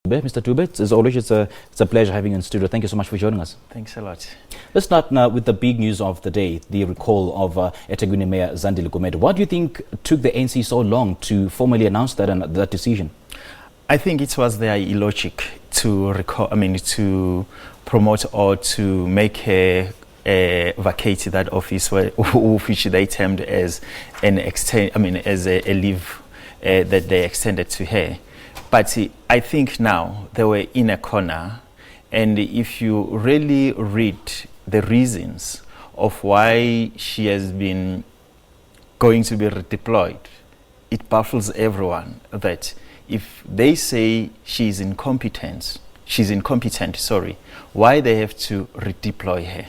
Mr. Dube, as always, it's a pleasure having you in studio. Thank you so much for joining us. Thanks a lot. Let's start now with the big news of the day, the recall of eThekwini Mayor Zandile Gumede. What do you think took the ANC so long to formally announce that decision? I think it was their illogic to promote or to make her vacate that office, which they termed as a leave that they extended to her. But I think now they were in a corner, and if you really read the reasons of why she has been going to be redeployed, it baffles everyone that if they say she's incompetent, why they have to redeploy her.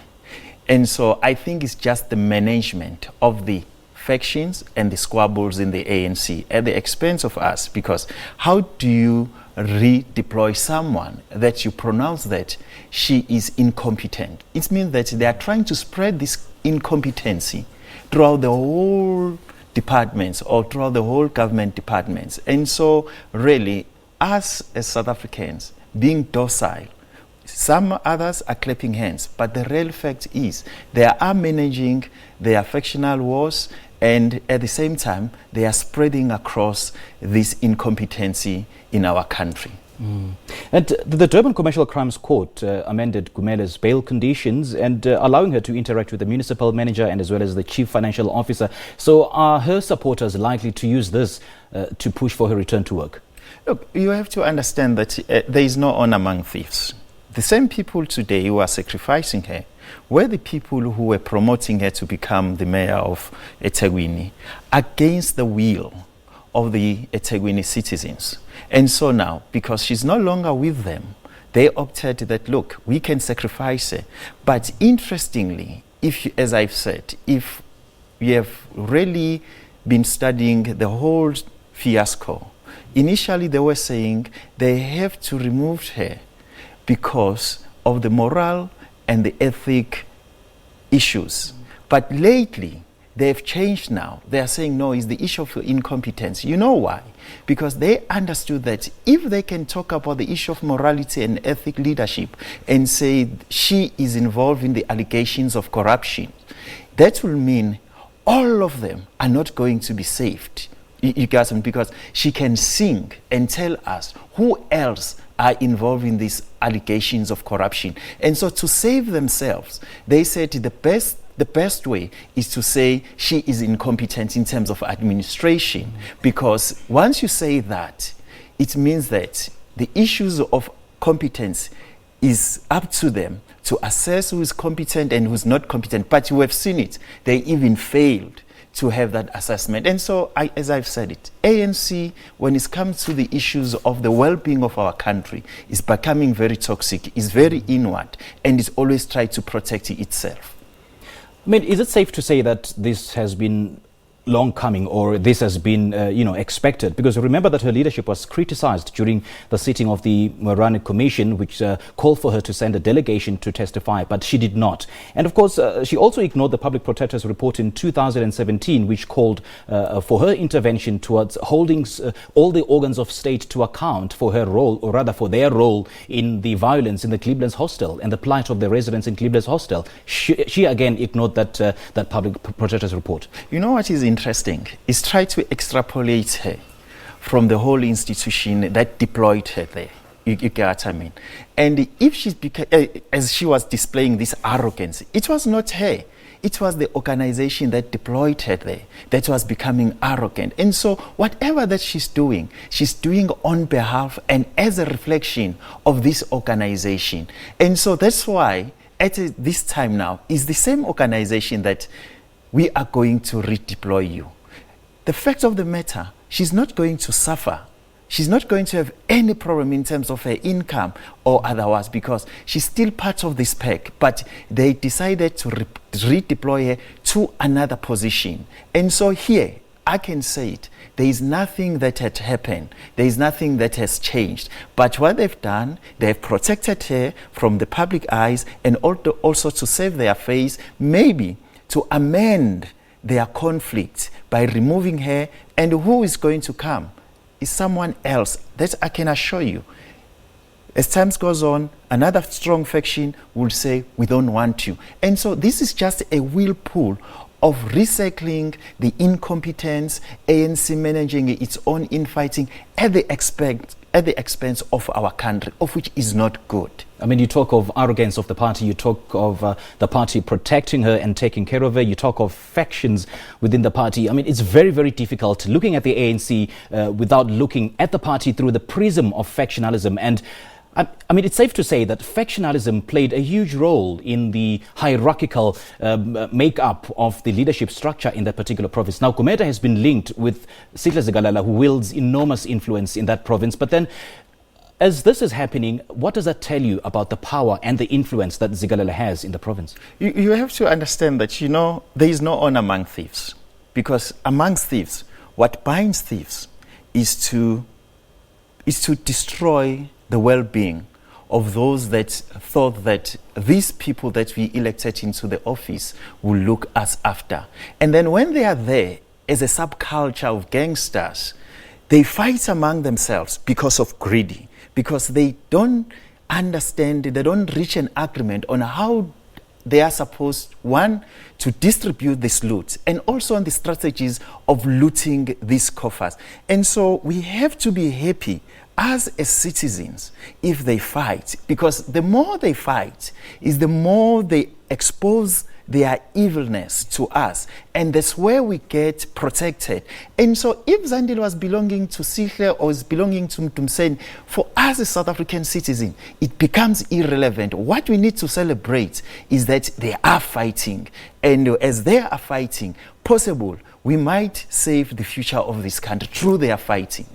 And so I think it's just the management of the factions and the squabbles in the ANC at the expense of us, because how do you redeploy someone that you pronounce that she is incompetent? It means that they are trying to spread this incompetency throughout the whole departments or throughout the whole government departments. And so really, us as South Africans being docile, some others are clapping hands, but the real fact is they are managing their factional wars, and at the same time they are spreading across this incompetency in our country. And the Durban Commercial Crimes Court amended Gumede's bail conditions and allowing her to interact with the municipal manager and as well as the chief financial officer. So are her supporters likely to use this to push for her return to work? Look, you have to understand that there is no honor among thieves. The same people today who are sacrificing her were the people who were promoting her to become the mayor of eThekwini against the will of the eThekwini citizens. And so now, because she's no longer with them, they opted that, look, we can sacrifice her. But interestingly, as I've said, if you have really been studying the whole fiasco, initially they were saying they have to remove her because of the moral and the ethic issues. But lately, they've changed now. They are saying, no, it's the issue of incompetence. You know why? Because they understood that if they can talk about the issue of morality and ethic leadership and say she is involved in the allegations of corruption, that will mean all of them are not going to be saved. You got them? Because she can sing and tell us who else are involved in these allegations of corruption. And so to save themselves, they said the best way is to say she is incompetent in terms of administration. Because once you say that, it means that the issues of competence is up to them to assess who is competent and who's not competent. But you have seen it. They even failed to have that assessment. And so, as I've said it, ANC, when it comes to the issues of the well-being of our country, is becoming very toxic, is very inward, and is always trying to protect itself. I mean, is it safe to say that this has been long coming, or this has been, expected? Because remember that her leadership was criticized during the sitting of the Morani Commission, which called for her to send a delegation to testify, but she did not. And of course, she also ignored the Public Protector's report in 2017, which called for her intervention towards holding all the organs of state to account for her role, or rather for their role in the violence in the Cleveland's hostel and the plight of the residents in Cleveland's hostel. She again ignored that Public Protector's report. You know what is interesting is try to extrapolate her from the whole institution that deployed her there. You get what I mean? And if she's as she was displaying this arrogance, it was not her. It was the organization that deployed her there that was becoming arrogant. And so whatever that she's doing on behalf and as a reflection of this organization. And so that's why at this time now is the same organization that we are going to redeploy you. The fact of the matter, she's not going to suffer. She's not going to have any problem in terms of her income or otherwise, because she's still part of this pack. But they decided to redeploy her to another position. And so here, I can say it, there is nothing that had happened. There is nothing that has changed. But what they've done, they've protected her from the public eyes and also to save their face, maybe to amend their conflict by removing her. And who is going to come is someone else. That I can assure you. As time goes on, another strong faction will say, we don't want you. And so this is just a whirlpool of recycling the incompetence, ANC managing its own infighting at the expense of our country, of which is not good. I mean, you talk of arrogance of the party, you talk of the party protecting her and taking care of her, you talk of factions within the party. I mean, it's very, very difficult looking at the ANC without looking at the party through the prism of factionalism. And I mean, it's safe to say that factionalism played a huge role in the hierarchical makeup of the leadership structure in that particular province. Now, Gumede has been linked with Zandile Gumede, who wields enormous influence in that province. But then, as this is happening, what does that tell you about the power and the influence that Zandile has in the province? You have to understand that, there is no honor among thieves. Because amongst thieves, what binds thieves is to destroy the well-being of those that thought that these people that we elected into the office will look us after. And then when they are there as a subculture of gangsters, they fight among themselves because of greedy, because they don't understand, they don't reach an agreement on how they are supposed, one, to distribute this loot, and also on the strategies of looting these coffers. And so we have to be happy as citizens if they fight, because the more they fight is the more they expose their evilness to us, and that's where we get protected. And so if Zandile was belonging to Sihle or is belonging to Mtumseni, for us as South African citizen, it becomes irrelevant. What we need to celebrate is that they are fighting, and as they are fighting, possible we might save the future of this country through their fighting.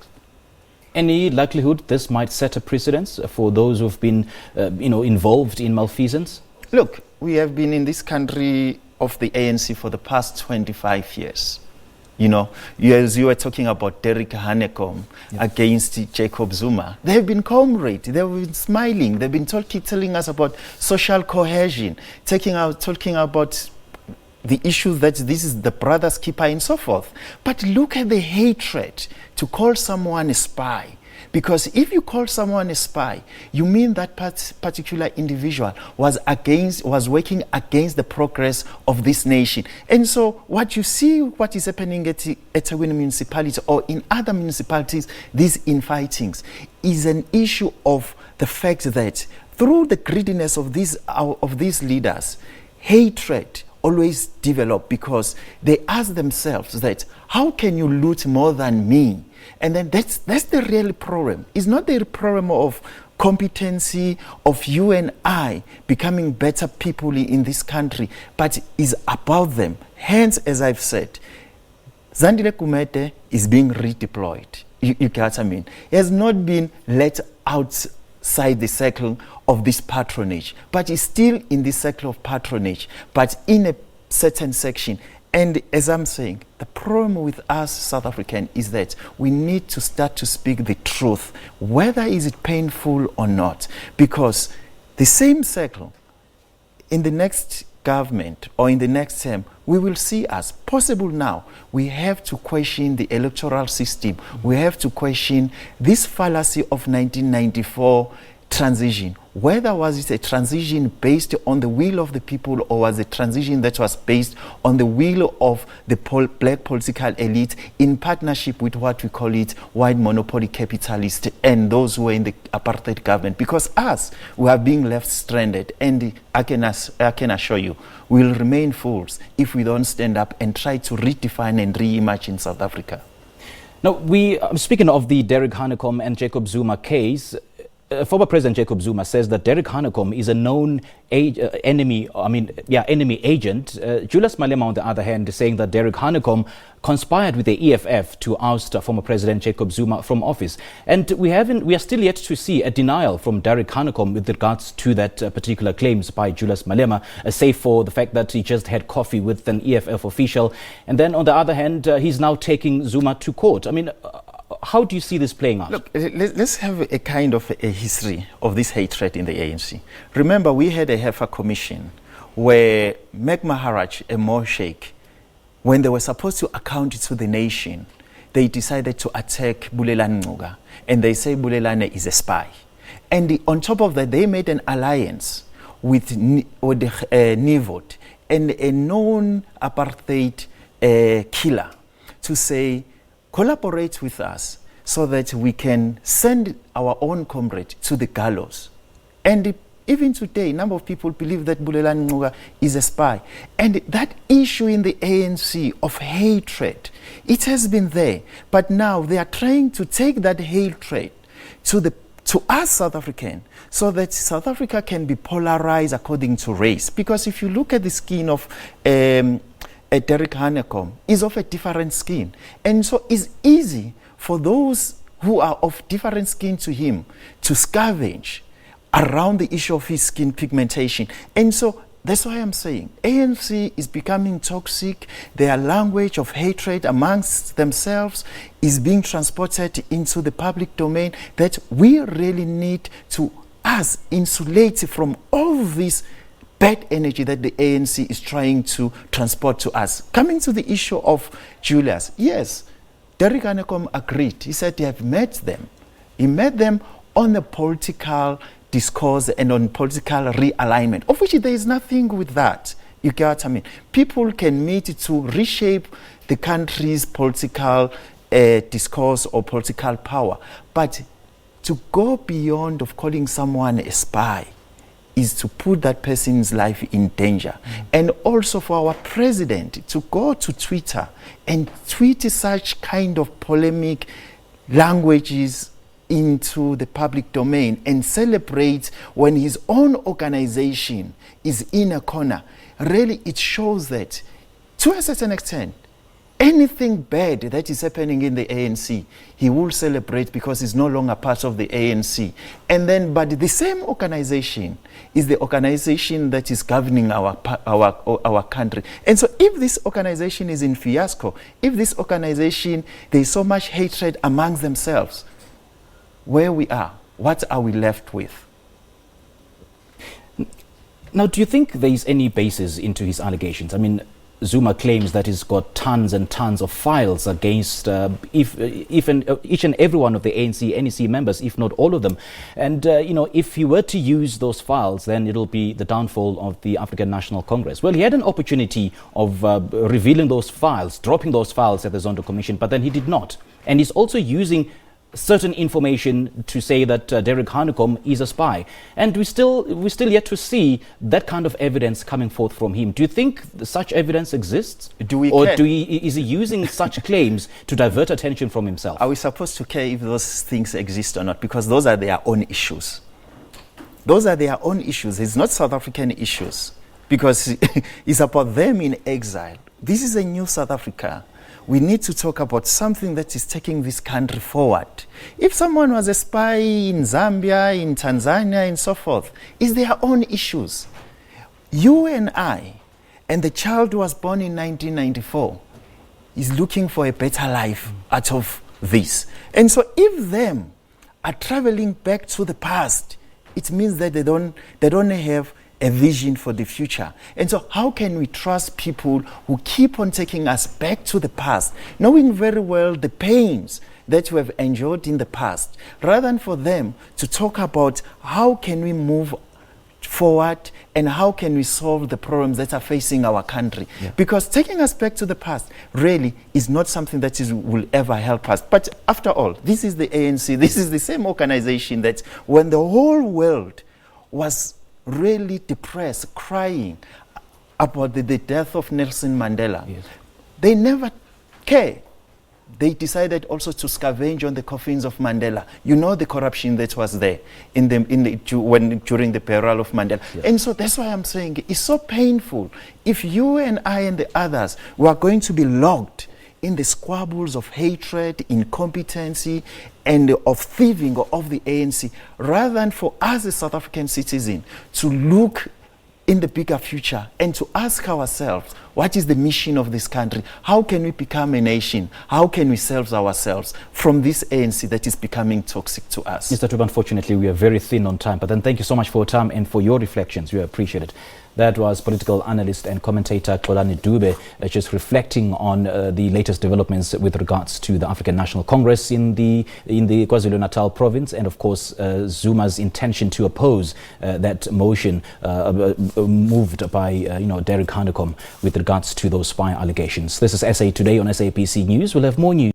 Any likelihood this might set a precedence for those who've been, involved in malfeasance? Look, we have been in this country of the ANC for the past 25 years. As you were talking about Derek Hanekom against Jacob Zuma, they have been comrades, they have been smiling, they've been telling us about social cohesion, talking about the issue that this is the brother's keeper and so forth. But look at the hatred to call someone a spy. Because if you call someone a spy, you mean that particular individual was working against the progress of this nation. And so what you see, what is happening at eThekwini municipality or in other municipalities, these infightings, is an issue of the fact that through the greediness of these leaders, hatred always develop, because they ask themselves that, how can you loot more than me? And then that's the real problem. It's not the problem of competency of you and I becoming better people in this country, but is about them. Hence, as I've said, Zandile Gumede is being redeployed. You get what I mean? He has not been let outside the circle of this patronage, but is still in the circle of patronage, but in a certain section. And as I'm saying, the problem with us South African is that we need to start to speak the truth, whether is it painful or not, because the same circle in the next government or in the next term, we will see as possible now. We have to question the electoral system. We have to question this fallacy of 1994 transition. Whether was it a transition based on the will of the people, or was it a transition that was based on the will of the black political elite in partnership with what we call it white monopoly capitalists and those who were in the apartheid government? Because us, we are being left stranded, and I can assure you, we will remain fools if we don't stand up and try to redefine and reimagine South Africa. Now, speaking of the Derek Hanekom and Jacob Zuma case, former President Jacob Zuma says that Derek Hanekom is a known enemy agent. Julius Malema, on the other hand, is saying that Derek Hanekom conspired with the EFF to oust former President Jacob Zuma from office. And we are still yet to see a denial from Derek Hanekom with regards to that particular claims by Julius Malema, save for the fact that he just had coffee with an EFF official. And then on the other hand, he's now taking Zuma to court. I mean, how do you see this playing out? Look, let's have a kind of a history of this hatred in the ANC. Remember, we had a Heifer Commission where Meg Maharaj and Mo Sheikh, when they were supposed to account to the nation, they decided to attack Bulelani Ngcuka, and they say Bulelani is a spy. And on top of that, they made an alliance with NIVOD and a known apartheid killer to say, collaborate with us so that we can send our own comrade to the gallows. And even today, a number of people believe that Bulelani Ngcuka is a spy. And that issue in the ANC of hatred, it has been there. But now they are trying to take that hatred to us South African, so that South Africa can be polarized according to race. Because if you look at the skin of Derek Hanekom, is of a different skin. And so it's easy for those who are of different skin to him to scavenge around the issue of his skin pigmentation. And so that's why I'm saying ANC is becoming toxic. Their language of hatred amongst themselves is being transported into the public domain, that we really need to insulate from all this bad energy that the ANC is trying to transport to us. Coming to the issue of Julius, yes, Derek Hanekom agreed. He said he had met them. He met them on the political discourse and on political realignment, of which there is nothing with that. You get what I mean? People can meet to reshape the country's political discourse or political power. But to go beyond of calling someone a spy is to put that person's life in danger. And also for our president to go to Twitter and tweet such kind of polemic languages into the public domain and celebrate when his own organization is in a corner, really it shows that to a certain extent, anything bad that is happening in the ANC, he will celebrate because he's no longer part of the ANC. And then, but the same organization is the organization that is governing our country. And so if this organization is in fiasco, if this organization, there's so much hatred amongst themselves, where we are, what are we left with? Now, do you think there is any basis into his allegations? I mean, Zuma claims that he's got tons and tons of files against each and every one of the ANC, NEC members, if not all of them. And, if he were to use those files, then it'll be the downfall of the African National Congress. Well, he had an opportunity of revealing those files, dropping those files at the Zondo Commission, but then he did not. And he's also using certain information to say that Derek Hanekom is a spy, and we still yet to see that kind of evidence coming forth from him. Do you think such evidence exists, is he using such claims to divert attention from himself? Are we supposed to care if those things exist or not? Because those are their own issues. Those are their own issues. It's not South African issues, because it's about them in exile. This is a new South Africa. We need to talk about something that is taking this country forward. If someone was a spy in Zambia, in Tanzania, and so forth, it's their own issues. You and I, and the child who was born in 1994, is looking for a better life out of this. And so if them are traveling back to the past, it means that they don't have a vision for the future. And so how can we trust people who keep on taking us back to the past, knowing very well the pains that we have endured in the past, rather than for them to talk about how can we move forward and how can we solve the problems that are facing our country. Yeah. Because taking us back to the past really is not something that will ever help us. But after all, this is the ANC, this is the same organization that when the whole world was really depressed, crying about the death of Nelson Mandela. Yes. They never care. They decided also to scavenge on the coffins of Mandela. You know the corruption that was there during the peril of Mandela. Yes. And so that's why I'm saying it's so painful. If you and I and the others were going to be locked in the squabbles of hatred, incompetency, and of thieving of the ANC, rather than for us as South African citizens to look in the bigger future and to ask ourselves, what is the mission of this country? How can we become a nation? How can we save ourselves from this ANC that is becoming toxic to us? Mr. Dube, unfortunately, we are very thin on time, but then thank you so much for your time and for your reflections. We appreciate it. That was political analyst and commentator Xolani Dube just reflecting on the latest developments with regards to the African National Congress in the KwaZulu-Natal province, and of course Zuma's intention to oppose that motion moved by Derek Hanekom with regards to those spy allegations. This is SA Today on SABC News. We'll have more news.